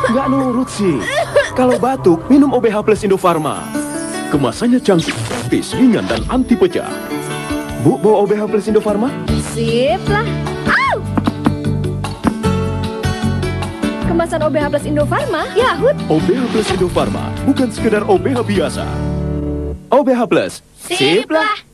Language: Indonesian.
Nggak nurut sih. Kalau batuk, minum OBH Plus Indofarma. Kemasannya canggih, tipis, ringan, dan anti pecah. Bu, bawa OBH Plus Indofarma? Sip lah. Au! Kemasan OBH Plus Indofarma? Yahut! OBH Plus Indofarma bukan sekedar OBH biasa. OBH Plus, Sip lah.